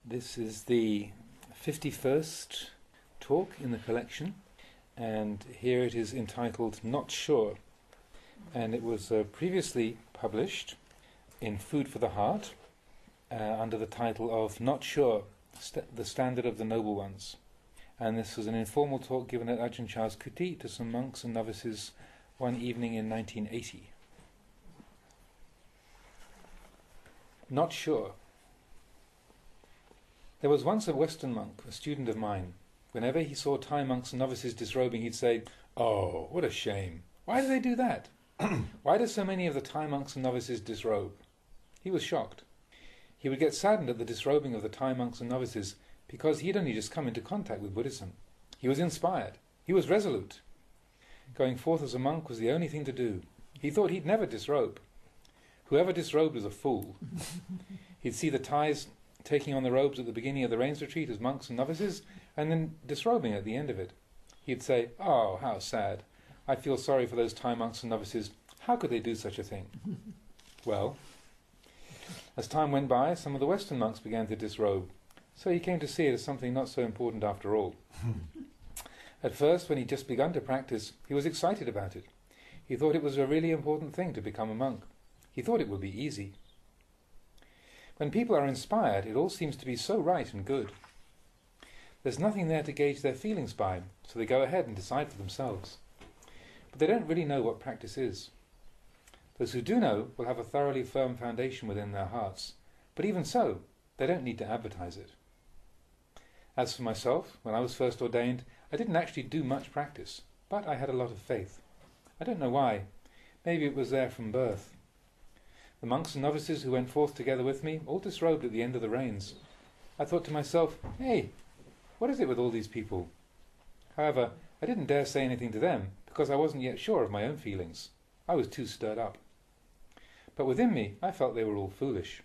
This is the 51st talk in the collection, and here it is entitled Not Sure, and it was previously published in Food for the Heart under the title of Not Sure, the Standard of the Noble Ones. And this was an informal talk given at Ajahn Chah's kuti to some monks and novices one evening in 1980. Not sure. There was once a Western monk, a student of mine. Whenever he saw Thai monks and novices disrobing, he'd say, "Oh, what a shame. Why do they do that? Why do so many of the Thai monks and novices disrobe?" He was shocked. He would get saddened at the disrobing of the Thai monks and novices because he had only just come into contact with Buddhism. He was inspired. He was resolute. Going forth as a monk was the only thing to do. He thought he'd never disrobe. Whoever disrobed was a fool. He'd see the Thais taking on the robes at the beginning of the rains retreat as monks and novices, and then disrobing at the end of it. He'd say, "Oh, how sad. I feel sorry for those Thai monks and novices. How could they do such a thing?" Well, as time went by, some of the Western monks began to disrobe, so he came to see it as something not so important after all. At first, when he'd just begun to practice, he was excited about it. He thought it was a really important thing to become a monk. He thought it would be easy. When people are inspired, it all seems to be so right and good. There's nothing there to gauge their feelings by, so they go ahead and decide for themselves. But they don't really know what practice is. Those who do know will have a thoroughly firm foundation within their hearts, but even so, they don't need to advertise it. As for myself, when I was first ordained, I didn't actually do much practice, but I had a lot of faith. I don't know why. Maybe it was there from birth. The monks and novices who went forth together with me all disrobed at the end of the rains. I thought to myself, "Hey, what is it with all these people?" However, I didn't dare say anything to them because I wasn't yet sure of my own feelings. I was too stirred up. But within me, I felt they were all foolish.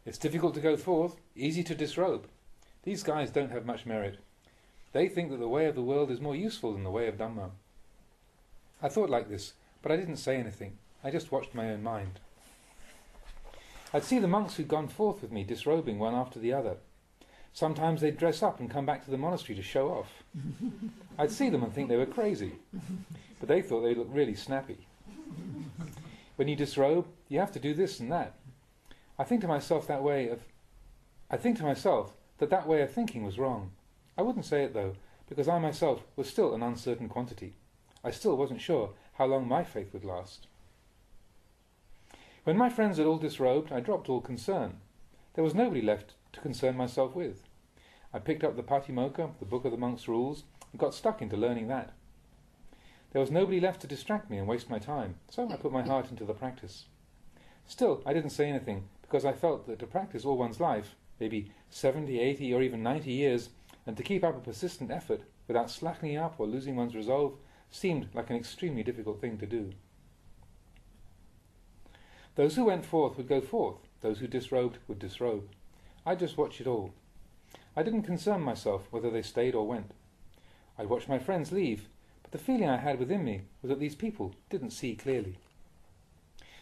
It's difficult to go forth, easy to disrobe. These guys don't have much merit. They think that the way of the world is more useful than the way of Dhamma. I thought like this, but I didn't say anything. I just watched my own mind. I'd see the monks who'd gone forth with me disrobing one after the other. Sometimes they'd dress up and come back to the monastery to show off. I'd see them and think they were crazy, but they thought they looked really snappy. When you disrobe, you have to do this and that. I think to myself that way of thinking was wrong. I wouldn't say it though, because I myself was still an uncertain quantity. I still wasn't sure how long my faith would last. When my friends had all disrobed, I dropped all concern. There was nobody left to concern myself with. I picked up the Patimokkha, the Book of the Monks' Rules, and got stuck into learning that. There was nobody left to distract me and waste my time, so I put my heart into the practice. Still, I didn't say anything, because I felt that to practice all one's life, maybe 70, 80 or even 90 years, and to keep up a persistent effort without slackening up or losing one's resolve, seemed like an extremely difficult thing to do. Those who went forth would go forth, those who disrobed would disrobe. I just watched it all. I didn't concern myself whether they stayed or went. I'd watch my friends leave, but the feeling I had within me was that these people didn't see clearly.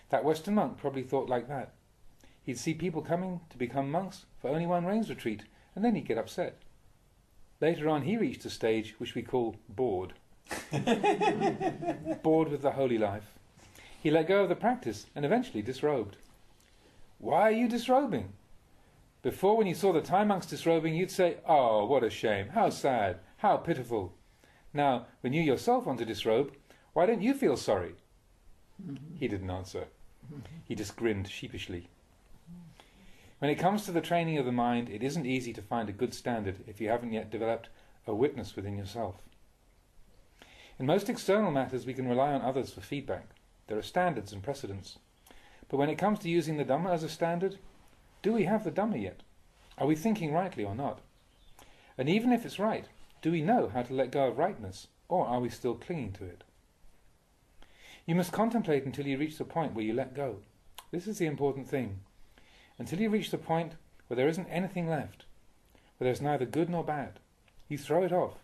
That Western monk probably thought like that. He'd see people coming to become monks for only one rains retreat, and then he'd get upset. Later on he reached a stage which we call bored. Bored with the holy life. He let go of the practice and eventually disrobed. Why are you disrobing? Before, when you saw the Thai monks disrobing, you'd say, "Oh, what a shame, how sad, how pitiful." Now, when you yourself want to disrobe, why don't you feel sorry? He didn't answer. He just grinned sheepishly. When it comes to the training of the mind, it isn't easy to find a good standard if you haven't yet developed a witness within yourself. In most external matters, we can rely on others for feedback. There are standards and precedents. But when it comes to using the Dhamma as a standard, do we have the Dhamma yet? Are we thinking rightly or not? And even if it's right, do we know how to let go of rightness, or are we still clinging to it? You must contemplate until you reach the point where you let go. This is the important thing. Until you reach the point where there isn't anything left, where there's neither good nor bad, you throw it off.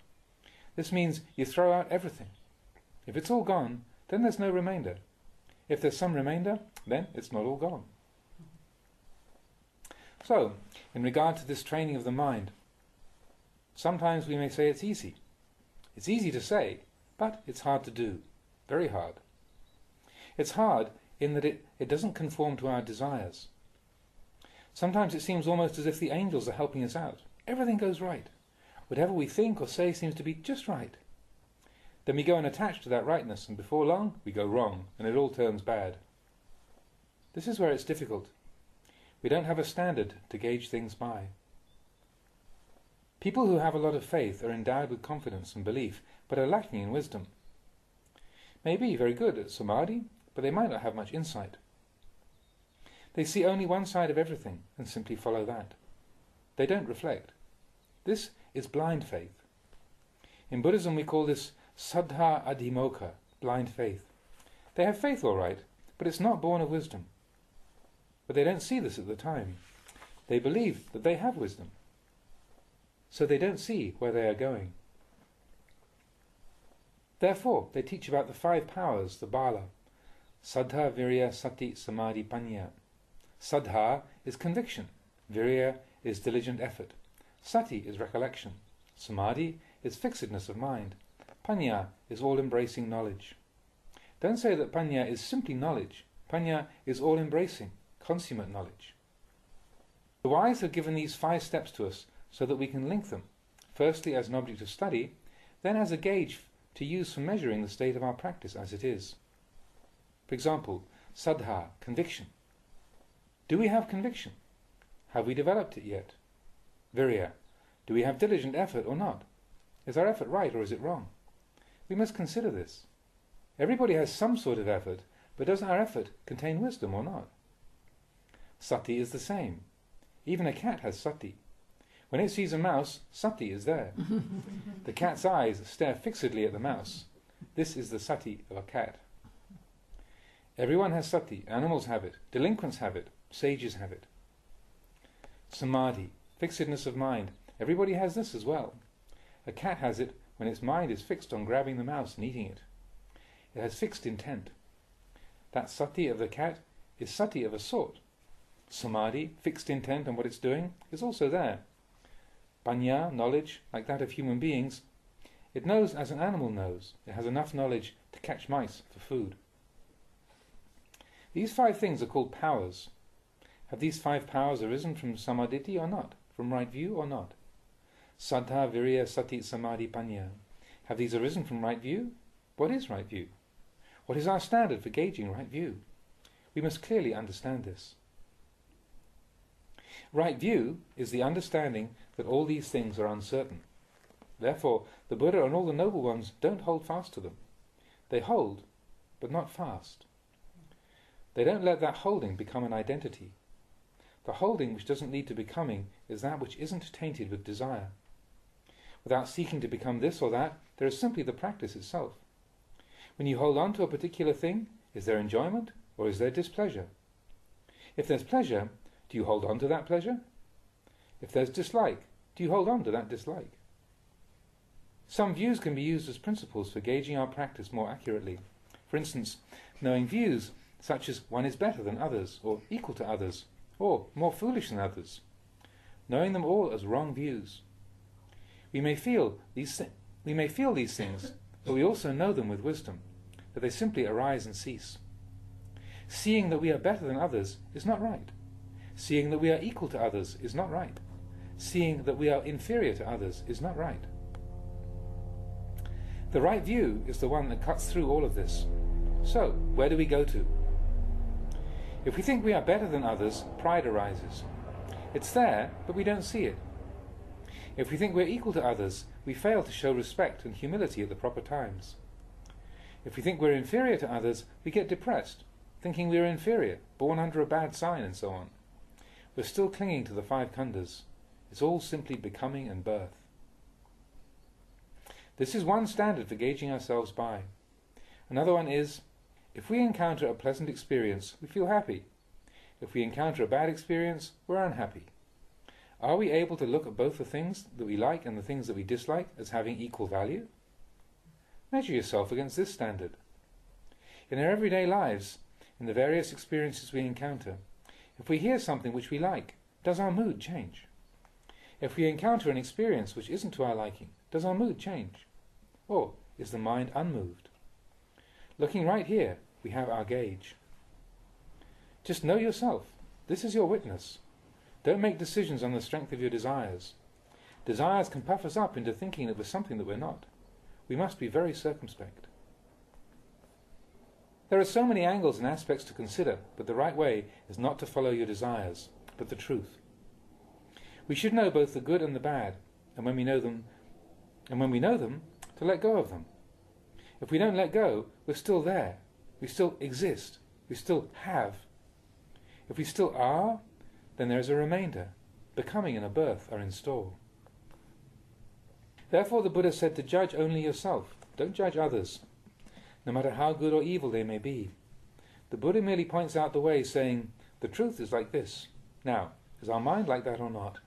This means you throw out everything. If it's all gone, then there's no remainder. If there's some remainder, then it's not all gone. So, in regard to this training of the mind, sometimes we may say it's easy. It's easy to say, but it's hard to do. Very hard. It's hard in that it doesn't conform to our desires. Sometimes it seems almost as if the angels are helping us out. Everything goes right. Whatever we think or say seems to be just right. Then we go and attach to that rightness, and before long we go wrong, and it all turns bad. This is where it's difficult. We don't have a standard to gauge things by. People who have a lot of faith are endowed with confidence and belief, but are lacking in wisdom. May be very good at samadhi, but they might not have much insight. They see only one side of everything and simply follow that. They don't reflect. This is blind faith. In Buddhism we call this saddha adhimokkha, blind faith. They have faith all right, but it's not born of wisdom. But they don't see this at the time. They believe that they have wisdom, so they don't see where they are going. Therefore, they teach about the 5 powers, the bala: saddha, virya, sati, samadhi, panya. Saddha is conviction, virya is diligent effort, sati is recollection, samadhi is fixedness of mind, panya is all-embracing knowledge. Don't say that panya is simply knowledge. Panya is all-embracing, consummate knowledge. The wise have given these 5 steps to us so that we can link them, firstly as an object of study, then as a gauge to use for measuring the state of our practice as it is. For example, saddha, conviction. Do we have conviction? Have we developed it yet? Virya, do we have diligent effort or not? Is our effort right or is it wrong? We must consider this. Everybody has some sort of effort, but does our effort contain wisdom or not? Sati is the same. Even a cat has sati. When it sees a mouse, sati is there. The cat's eyes stare fixedly at the mouse. This is the sati of a cat. Everyone has sati. Animals have it. Delinquents have it. Sages have it. Samadhi, fixedness of mind. Everybody has this as well. A cat has it when its mind is fixed on grabbing the mouse and eating it. It has fixed intent. That sati of the cat is sati of a sort. Samadhi, fixed intent on what it's doing, is also there. Panya, knowledge, like that of human beings, it knows as an animal knows. It has enough knowledge to catch mice for food. These 5 things are called powers. Have these 5 powers arisen from samadhi or not? From right view or not? Saddha, virya, sati, samadhi, panya. Have these arisen from right view? What is right view? What is our standard for gauging right view? We must clearly understand this. Right view is the understanding that all these things are uncertain. Therefore, the Buddha and all the noble ones don't hold fast to them. They hold, but not fast. They don't let that holding become an identity. The holding which doesn't lead to becoming is that which isn't tainted with desire. Without seeking to become this or that, there is simply the practice itself. When you hold on to a particular thing, is there enjoyment or is there displeasure? If there's pleasure, do you hold on to that pleasure? If there's dislike, do you hold on to that dislike? Some views can be used as principles for gauging our practice more accurately. For instance, knowing views such as one is better than others, or equal to others, or more foolish than others. Knowing them all as wrong views. We may feel these things, but we also know them with wisdom, that they simply arise and cease. Seeing that we are better than others is not right. Seeing that we are equal to others is not right. Seeing that we are inferior to others is not right. The right view is the one that cuts through all of this. So, where do we go to? If we think we are better than others, pride arises. It's there, but we don't see it. If we think we're equal to others, we fail to show respect and humility at the proper times. If we think we're inferior to others, we get depressed, thinking we are inferior, born under a bad sign, and so on. We're still clinging to the 5 khandhas. It's all simply becoming and birth. This is one standard for gauging ourselves by. Another one is, if we encounter a pleasant experience, we feel happy. If we encounter a bad experience, we're unhappy. Are we able to look at both the things that we like and the things that we dislike as having equal value? Measure yourself against this standard. In our everyday lives, in the various experiences we encounter, if we hear something which we like, does our mood change? If we encounter an experience which isn't to our liking, does our mood change? Or is the mind unmoved? Looking right here, we have our gauge. Just know yourself. This is your witness. Don't make decisions on the strength of your desires. Desires can puff us up into thinking that we're something that we're not. We must be very circumspect. There are so many angles and aspects to consider, but the right way is not to follow your desires, but the truth. We should know both the good and the bad, and when we know them, to let go of them. If we don't let go, we're still there. We still exist. We still have. If we still are, then there is a remainder. Becoming and a birth are in store. Therefore the Buddha said to judge only yourself. Don't judge others, no matter how good or evil they may be. The Buddha merely points out the way, saying, the truth is like this. Now, is our mind like that or not?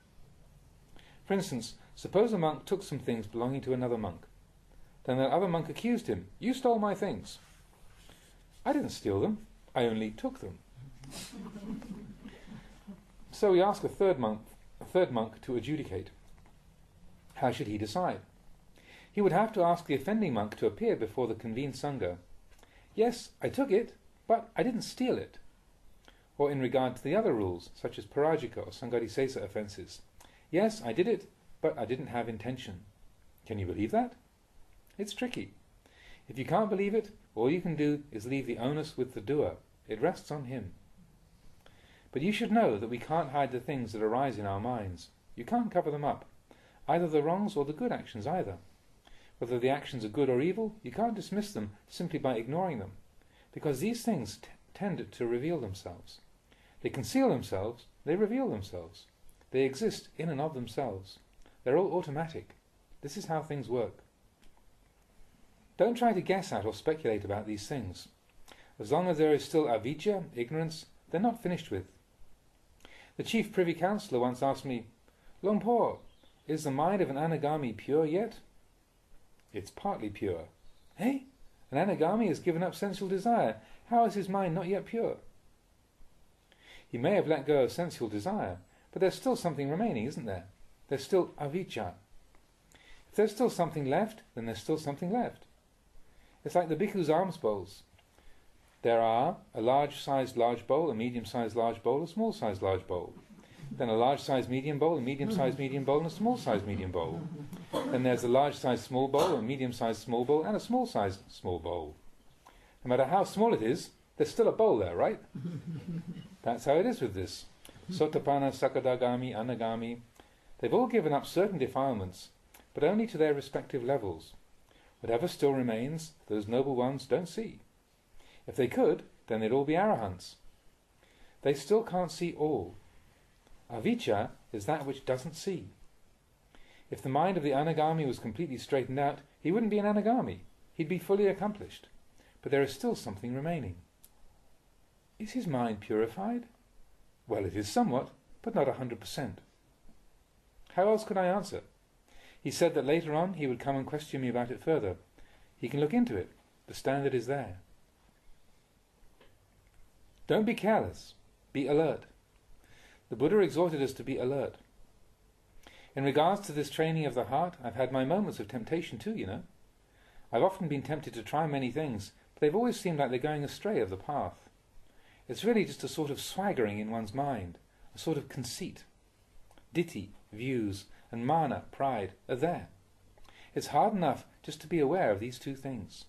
For instance, suppose a monk took some things belonging to another monk. Then that other monk accused him, you stole my things. I didn't steal them, I only took them. So we ask a third monk to adjudicate. How should he decide? He would have to ask the offending monk to appear before the convened Sangha. Yes, I took it, but I didn't steal it. Or in regard to the other rules, such as parajika or sanghadisesa offences. Yes, I did it, but I didn't have intention. Can you believe that? It's tricky. If you can't believe it, all you can do is leave the onus with the doer. It rests on him. But you should know that we can't hide the things that arise in our minds. You can't cover them up, either the wrongs or the good actions either. Whether the actions are good or evil, you can't dismiss them simply by ignoring them, because these things tend to reveal themselves. They conceal themselves, they reveal themselves. They exist in and of themselves. They're all automatic. This is how things work. Don't try to guess at or speculate about these things. As long as there is still avijja, ignorance, they're not finished with. The chief privy councillor once asked me, Lompo, is the mind of an anagami pure yet? It's partly pure. Eh? An anagami has given up sensual desire. How is his mind not yet pure? He may have let go of sensual desire, but there's still something remaining, isn't there? There's still avijja. If there's still something left, then there's still something left. It's like the bhikkhu's alms bowls. There are a large-sized large bowl, a medium-sized large bowl, a small-sized large bowl. Then a large-sized medium bowl, a medium-sized medium bowl, and a small-sized medium bowl. Then there's a large-sized small bowl, a medium-sized small bowl, and a small-sized small bowl. No matter how small it is, there's still a bowl there, right? That's how it is with this. Sotapanna, Sakadagami, Anagami, they've all given up certain defilements, but only to their respective levels. Whatever still remains, those noble ones don't see. If they could, then they'd all be arahants. They still can't see all. Avijja is that which doesn't see. If the mind of the anagami was completely straightened out, he wouldn't be an anagami. He'd be fully accomplished. But there is still something remaining. Is his mind purified? Well, it is somewhat, but not 100%. How else could I answer? He said that later on he would come and question me about it further. He can look into it. The standard is there. Don't be careless. Be alert. The Buddha exhorted us to be alert. In regards to this training of the heart, I've had my moments of temptation too, you know. I've often been tempted to try many things, but they've always seemed like they're going astray of the path. It's really just a sort of swaggering in one's mind, a sort of conceit. Ditthi, views, and mana, pride, are there. It's hard enough just to be aware of these two things.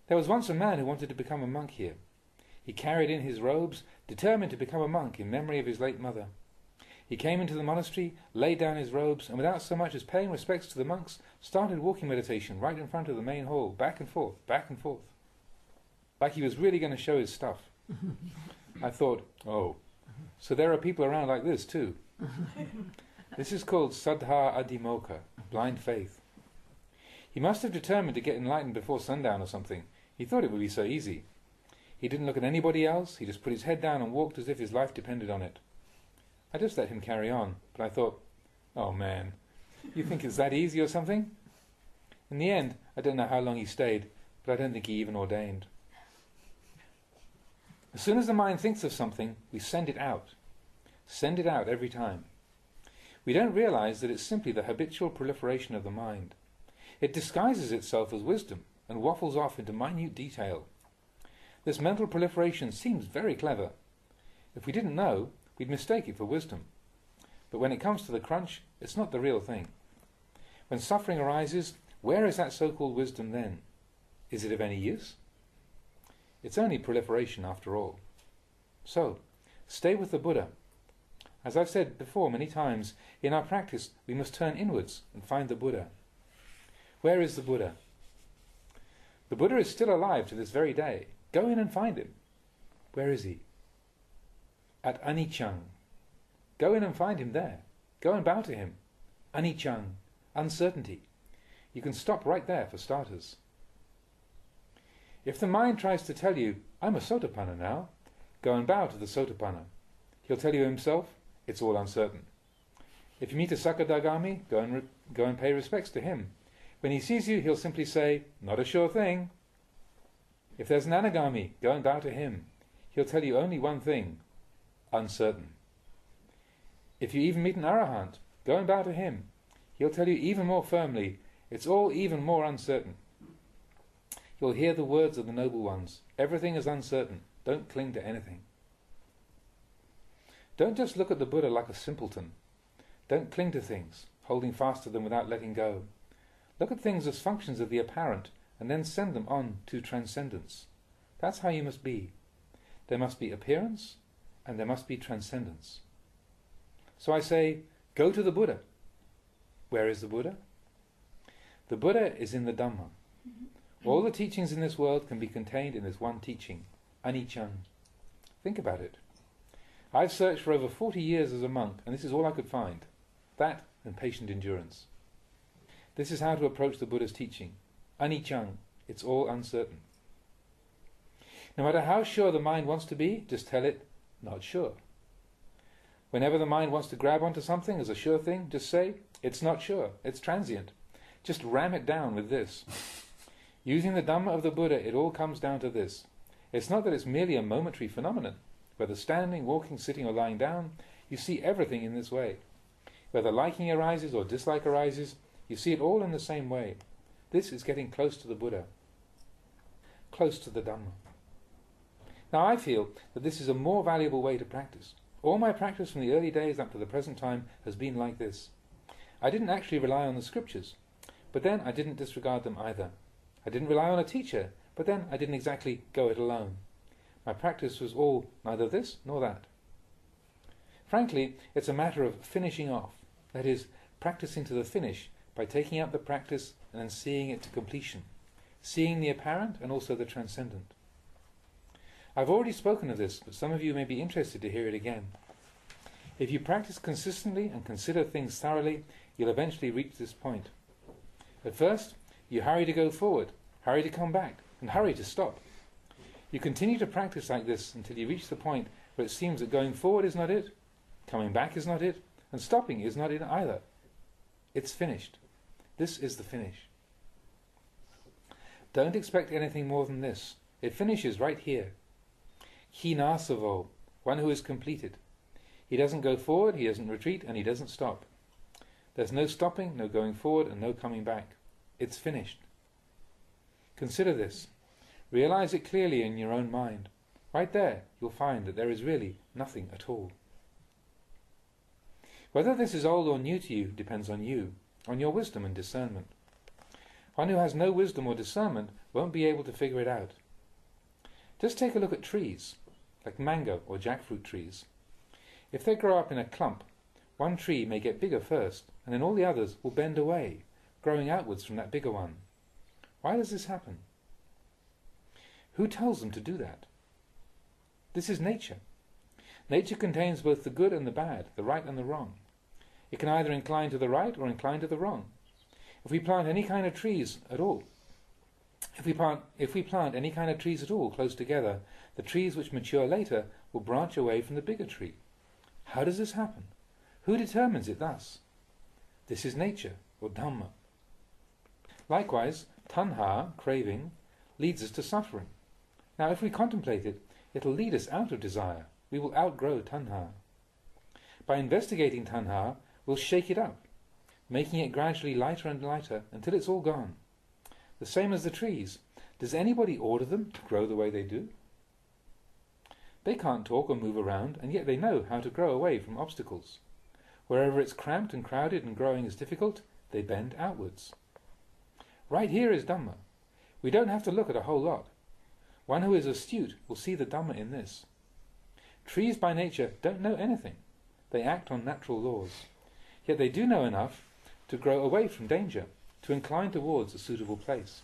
There was once a man who wanted to become a monk here. He carried in his robes, determined to become a monk in memory of his late mother. He came into the monastery, laid down his robes, and without so much as paying respects to the monks, started walking meditation right in front of the main hall, back and forth, like he was really going to show his stuff. I thought, oh, so there are people around like this too. This is called Saddha Adhimokkha, blind faith. He must have determined to get enlightened before sundown or something. He thought it would be so easy. He didn't look at anybody else, he just put his head down and walked as if his life depended on it. I just let him carry on, but I thought, oh man, you think it's that easy or something? In the end, I don't know how long he stayed, but I don't think he even ordained. As soon as the mind thinks of something, we send it out. Send it out every time. We don't realize that it's simply the habitual proliferation of the mind. It disguises itself as wisdom and waffles off into minute detail. This mental proliferation seems very clever. If we didn't know, we'd mistake it for wisdom. But when it comes to the crunch, it's not the real thing. When suffering arises, where is that so-called wisdom then? Is it of any use? It's only proliferation after all. So, stay with the Buddha. As I've said before many times, in our practice we must turn inwards and find the Buddha. Where is the Buddha? The Buddha is still alive to this very day. Go in and find him. Where is he? At Anicca. Go in and find him there. Go and bow to him. Anicca, uncertainty. You can stop right there for starters. If the mind tries to tell you, I'm a Sotapanna now, go and bow to the Sotapanna. He'll tell you himself, it's all uncertain. If you meet a Sakadagami, go and pay respects to him. When he sees you, he'll simply say, not a sure thing. If there's an Anagami, go and bow to him. He'll tell you only one thing, uncertain. If you even meet an Arahant, go and bow to him. He'll tell you even more firmly, it's all even more uncertain. You'll hear the words of the noble ones. Everything is uncertain. Don't cling to anything. Don't just look at the Buddha like a simpleton. Don't cling to things, holding fast to them without letting go. Look at things as functions of the apparent and then send them on to transcendence. That's how you must be. There must be appearance and there must be transcendence. So I say, go to the Buddha. Where is the Buddha? The Buddha is in the Dhamma. All the teachings in this world can be contained in this one teaching, Anicca. Think about it. I've searched for over 40 years as a monk, and this is all I could find. That and patient endurance. This is how to approach the Buddha's teaching. Anicca, it's all uncertain. No matter how sure the mind wants to be, just tell it, not sure. Whenever the mind wants to grab onto something as a sure thing, just say, it's not sure, it's transient. Just ram it down with this. Using the Dhamma of the Buddha, it all comes down to this. It's not that it's merely a momentary phenomenon. Whether standing, walking, sitting or lying down, you see everything in this way. Whether liking arises or dislike arises, you see it all in the same way. This is getting close to the Buddha. Close to the Dhamma. Now I feel that this is a more valuable way to practice. All my practice from the early days up to the present time has been like this. I didn't actually rely on the scriptures, but then I didn't disregard them either. I didn't rely on a teacher, but then I didn't exactly go it alone. My practice was all neither this nor that. Frankly, it's a matter of finishing off, that is, practicing to the finish by taking up the practice and then seeing it to completion, seeing the apparent and also the transcendent. I've already spoken of this, but some of you may be interested to hear it again. If you practice consistently and consider things thoroughly, you'll eventually reach this point. At first, you hurry to go forward, hurry to come back, and hurry to stop. You continue to practice like this until you reach the point where it seems that going forward is not it, coming back is not it, and stopping is not it either. It's finished. This is the finish. Don't expect anything more than this. It finishes right here. Hinasavo, one who is completed. He doesn't go forward, he doesn't retreat, and he doesn't stop. There's no stopping, no going forward, and no coming back. It's finished. Consider this. Realize it clearly in your own mind. Right there, you'll find that there is really nothing at all. Whether this is old or new to you depends on you, on your wisdom and discernment. One who has no wisdom or discernment won't be able to figure it out. Just take a look at trees, like mango or jackfruit trees. If they grow up in a clump, one tree may get bigger first, and then all the others will bend away, growing outwards from that bigger one. Why does this happen? Who tells them to do that? This is nature. Nature contains both the good and the bad, the right and the wrong. It can either incline to the right or incline to the wrong. If we plant any kind of trees at all, if we plant any kind of trees at all close together, the trees which mature later will branch away from the bigger tree. How does this happen? Who determines it thus? This is nature, or Dhamma. Likewise, tanha, craving, leads us to suffering. Now if we contemplate it, it'll lead us out of desire. We will outgrow tanha. by investigating tanha, we'll shake it up, making it gradually lighter and lighter until it's all gone. The same as the trees. Does anybody order them to grow the way they do? They can't talk or move around, and yet they know how to grow away from obstacles. Wherever it's cramped and crowded and growing is difficult, they bend outwards. Right here is Dhamma. We don't have to look at a whole lot. One who is astute will see the Dhamma in this. Trees by nature don't know anything. They act on natural laws. Yet they do know enough to grow away from danger, to incline towards a suitable place.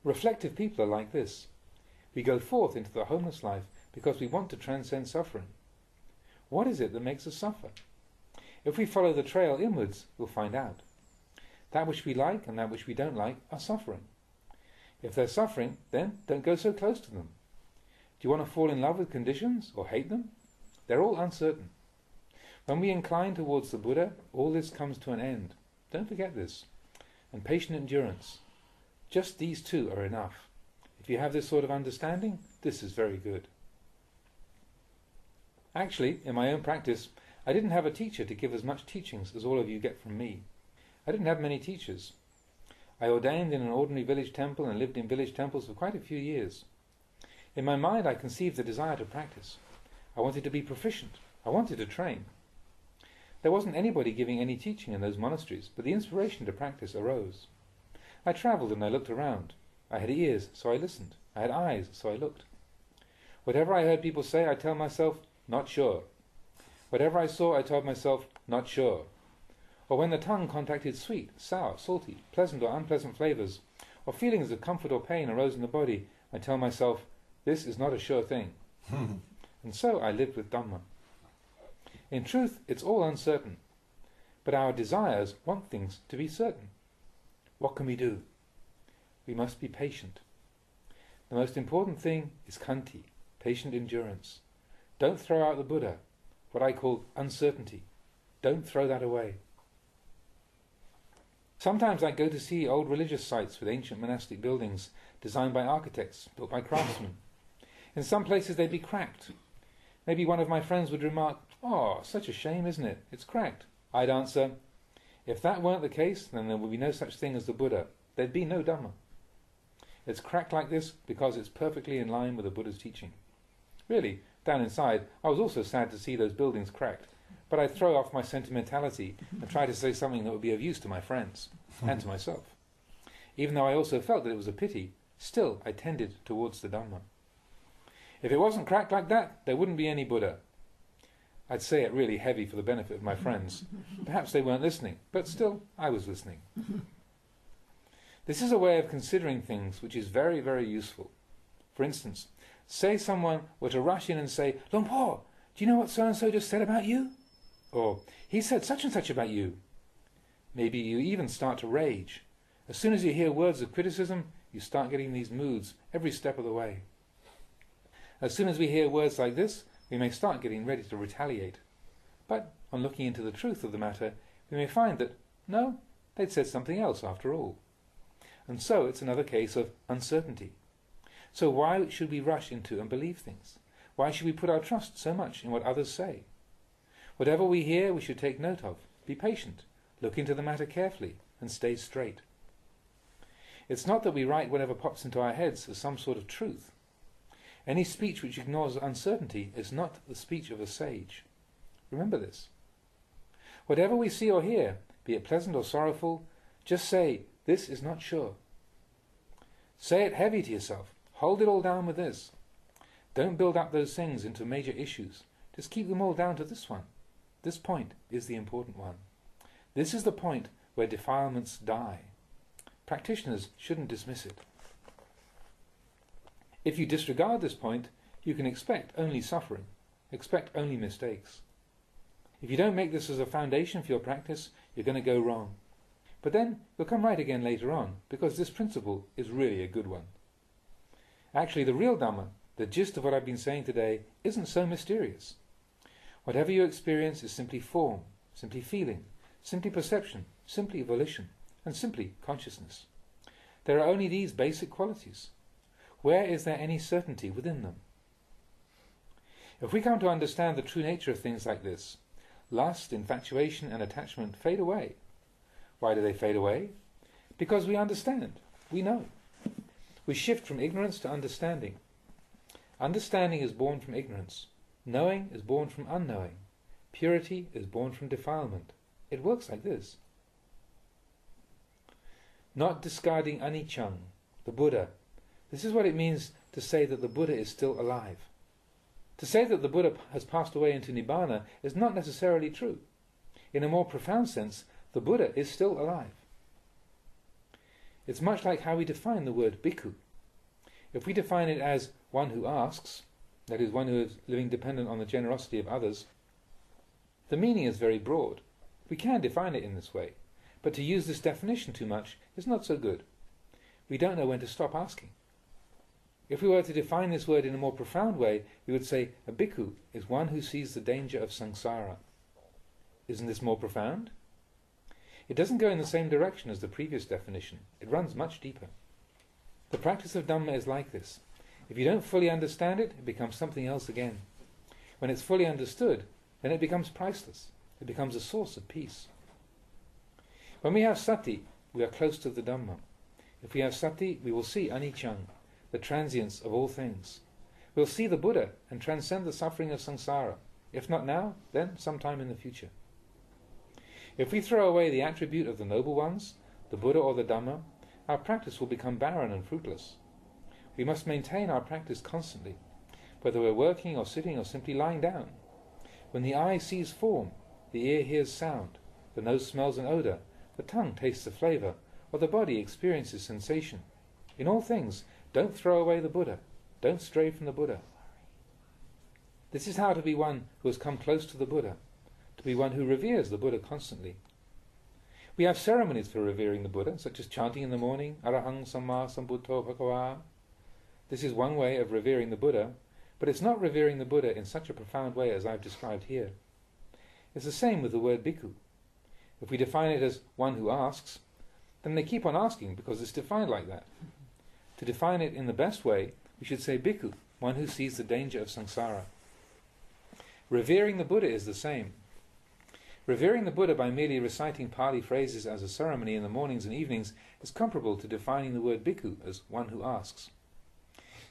Reflective people are like this. We go forth into the homeless life because we want to transcend suffering. What is it that makes us suffer? If we follow the trail inwards, we'll find out. That which we like and that which we don't like are suffering. If they're suffering, then don't go so close to them. Do you want to fall in love with conditions or hate them? They're all uncertain. When we incline towards the Buddha, all this comes to an end. Don't forget this. And patient endurance. Just these two are enough. If you have this sort of understanding, this is very good. Actually, in my own practice, I didn't have a teacher to give as much teachings as all of you get from me. I didn't have many teachers. I ordained in an ordinary village temple and lived in village temples for quite a few years. In my mind, I conceived the desire to practice. I wanted to be proficient. I wanted to train. There wasn't anybody giving any teaching in those monasteries, but the inspiration to practice arose. I travelled and I looked around. I had ears, so I listened. I had eyes, so I looked. Whatever I heard people say, I tell myself, not sure. Whatever I saw, I told myself, not sure. Or when the tongue contacted sweet, sour, salty, pleasant or unpleasant flavours, or feelings of comfort or pain arose in the body, I tell myself, this is not a sure thing. And so I lived with Dhamma. In truth, it's all uncertain. But our desires want things to be certain. What can we do? We must be patient. The most important thing is khanti, patient endurance. Don't throw out the Buddha, what I call uncertainty. Don't throw that away. Sometimes I go to see old religious sites with ancient monastic buildings designed by architects, built by craftsmen. In some places they'd be cracked. Maybe one of my friends would remark, "Oh, such a shame, isn't it? It's cracked." I'd answer, if that weren't the case, then there would be no such thing as the Buddha. There'd be no Dhamma. It's cracked like this because it's perfectly in line with the Buddha's teaching. Really, down inside, I was also sad to see those buildings cracked, but I'd throw off my sentimentality and try to say something that would be of use to my friends and to myself. Even though I also felt that it was a pity, still I tended towards the Dhamma. If it wasn't cracked like that, there wouldn't be any Buddha. I'd say it really heavy for the benefit of my friends. Perhaps they weren't listening, but still, I was listening. This is a way of considering things which is very, very useful. For instance, say someone were to rush in and say, "Luang Por, do you know what so-and-so just said about you?" Or, "He said such and such about you." Maybe you even start to rage. As soon as you hear words of criticism, you start getting these moods every step of the way. As soon as we hear words like this, we may start getting ready to retaliate. But on looking into the truth of the matter, we may find that, no, they'd said something else after all. And so it's another case of uncertainty. So why should we rush into and believe things? Why should we put our trust so much in what others say? Whatever we hear, we should take note of, be patient, look into the matter carefully, and stay straight. It's not that we write whatever pops into our heads as some sort of truth. Any speech which ignores uncertainty is not the speech of a sage. Remember this. Whatever we see or hear, be it pleasant or sorrowful, just say, "This is not sure." Say it heavy to yourself. Hold it all down with this. Don't build up those things into major issues. Just keep them all down to this one. This point is the important one. This is the point where defilements die. Practitioners shouldn't dismiss it. If you disregard this point, you can expect only suffering, expect only mistakes. If you don't make this as a foundation for your practice, you're going to go wrong. But then you'll come right again later on, because this principle is really a good one. Actually, the real Dhamma, the gist of what I've been saying today, isn't so mysterious. Whatever you experience is simply form, simply feeling, simply perception, simply volition, and simply consciousness. There are only these basic qualities. Where is there any certainty within them? If we come to understand the true nature of things like this, lust, infatuation and attachment fade away. Why do they fade away? Because we understand, we know. We shift from ignorance to understanding. Understanding is born from ignorance. Knowing is born from unknowing. Purity is born from defilement. It works like this. Not discarding Anicca, the Buddha. This is what it means to say that the Buddha is still alive. To say that the Buddha has passed away into Nibbana is not necessarily true. In a more profound sense, the Buddha is still alive. It's much like how we define the word bhikkhu. If we define it as one who asks, that is, one who is living dependent on the generosity of others, the meaning is very broad. We can define it in this way, but to use this definition too much is not so good. We don't know when to stop asking. If we were to define this word in a more profound way, we would say a bhikkhu is one who sees the danger of samsara. Isn't this more profound? It doesn't go in the same direction as the previous definition. It runs much deeper. The practice of Dhamma is like this. If you don't fully understand it, it becomes something else again. When it's fully understood, then it becomes priceless. It becomes a source of peace. When we have sati, we are close to the Dhamma. If we have sati, we will see anicca, the transience of all things. We'll see the Buddha and transcend the suffering of samsara. If not now, then sometime in the future. If we throw away the attribute of the noble ones, the Buddha or the Dhamma, our practice will become barren and fruitless. We must maintain our practice constantly, whether we're working or sitting or simply lying down. When the eye sees form, the ear hears sound, the nose smells an odour, the tongue tastes a flavour, or the body experiences sensation. In all things, don't throw away the Buddha. Don't stray from the Buddha. This is how to be one who has come close to the Buddha, to be one who reveres the Buddha constantly. We have ceremonies for revering the Buddha, such as chanting in the morning, Arahang Samma Sambuddho Bhagava. This is one way of revering the Buddha, but it's not revering the Buddha in such a profound way as I've described here. It's the same with the word bhikkhu. If we define it as one who asks, then they keep on asking because it's defined like that. To define it in the best way, we should say bhikkhu, one who sees the danger of samsara. Revering the Buddha is the same. Revering the Buddha by merely reciting Pali phrases as a ceremony in the mornings and evenings is comparable to defining the word bhikkhu as one who asks.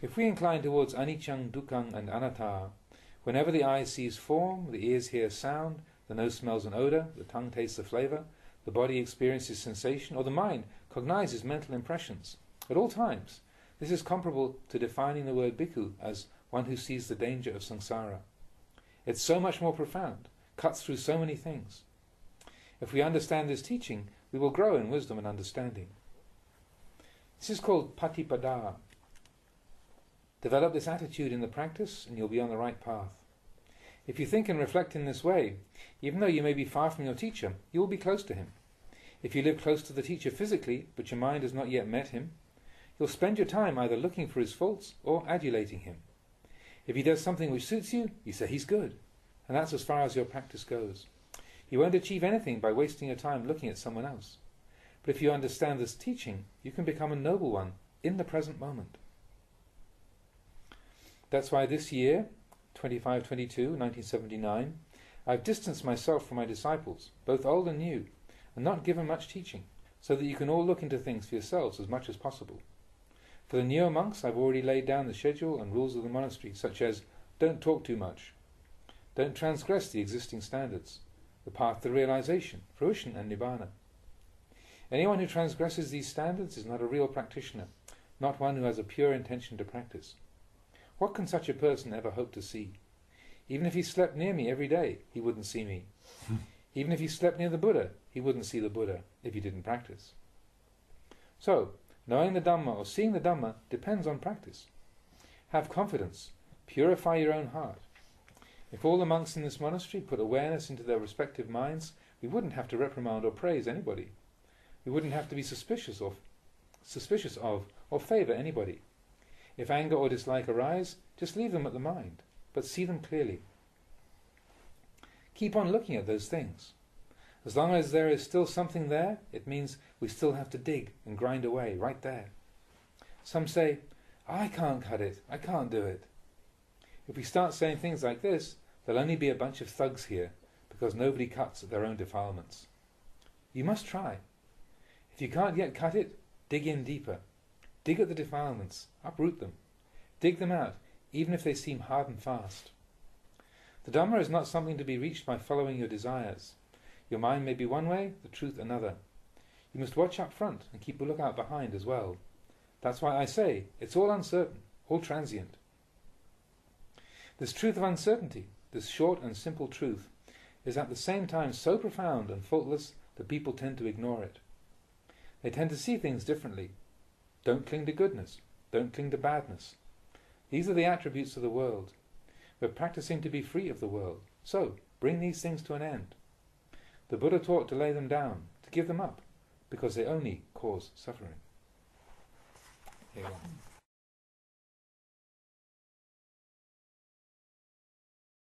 If we incline towards anicca, dukkha and anatta, whenever the eye sees form, the ears hear sound, the nose smells an odour, the tongue tastes a flavour, the body experiences sensation, or the mind cognizes mental impressions, at all times, this is comparable to defining the word bhikkhu as one who sees the danger of samsara. It's so much more profound, cuts through so many things. If we understand this teaching, we will grow in wisdom and understanding. This is called patipada. Develop this attitude in the practice and you'll be on the right path. If you think and reflect in this way, even though you may be far from your teacher, you will be close to him. If you live close to the teacher physically, but your mind has not yet met him, you'll spend your time either looking for his faults or adulating him. If he does something which suits you, you say he's good, and that's as far as your practice goes. You won't achieve anything by wasting your time looking at someone else. But if you understand this teaching, you can become a noble one in the present moment. That's why this year, 25-22, 1979, I've distanced myself from my disciples, both old and new, and not given much teaching, so that you can all look into things for yourselves as much as possible. For the newer monks, I've already laid down the schedule and rules of the monastery, such as don't talk too much, don't transgress the existing standards, the path to realization, fruition and nibbana. Anyone who transgresses these standards is not a real practitioner, not one who has a pure intention to practice. What can such a person ever hope to see? Even if he slept near me every day, he wouldn't see me. Even if he slept near the Buddha, he wouldn't see the Buddha if he didn't practice. So, knowing the Dhamma or seeing the Dhamma depends on practice. Have confidence. Purify your own heart. If all the monks in this monastery put awareness into their respective minds, we wouldn't have to reprimand or praise anybody. We wouldn't have to be suspicious of or favour anybody. If anger or dislike arise, just leave them at the mind, but see them clearly. Keep on looking at those things. As long as there is still something there, it means we still have to dig and grind away right there. Some say, I can't cut it, I can't do it. If we start saying things like this, there'll only be a bunch of thugs here, because nobody cuts at their own defilements. You must try. If you can't yet cut it, dig in deeper. Dig at the defilements, uproot them. Dig them out, even if they seem hard and fast. The Dhamma is not something to be reached by following your desires. Your mind may be one way, the truth another. You must watch up front and keep a lookout behind as well. That's why I say, it's all uncertain, all transient. This truth of uncertainty, this short and simple truth, is at the same time so profound and faultless that people tend to ignore it. They tend to see things differently. Don't cling to goodness. Don't cling to badness. These are the attributes of the world. We're practicing to be free of the world. So, bring these things to an end. The Buddha taught to lay them down, to give them up, because they only cause suffering. Here we go.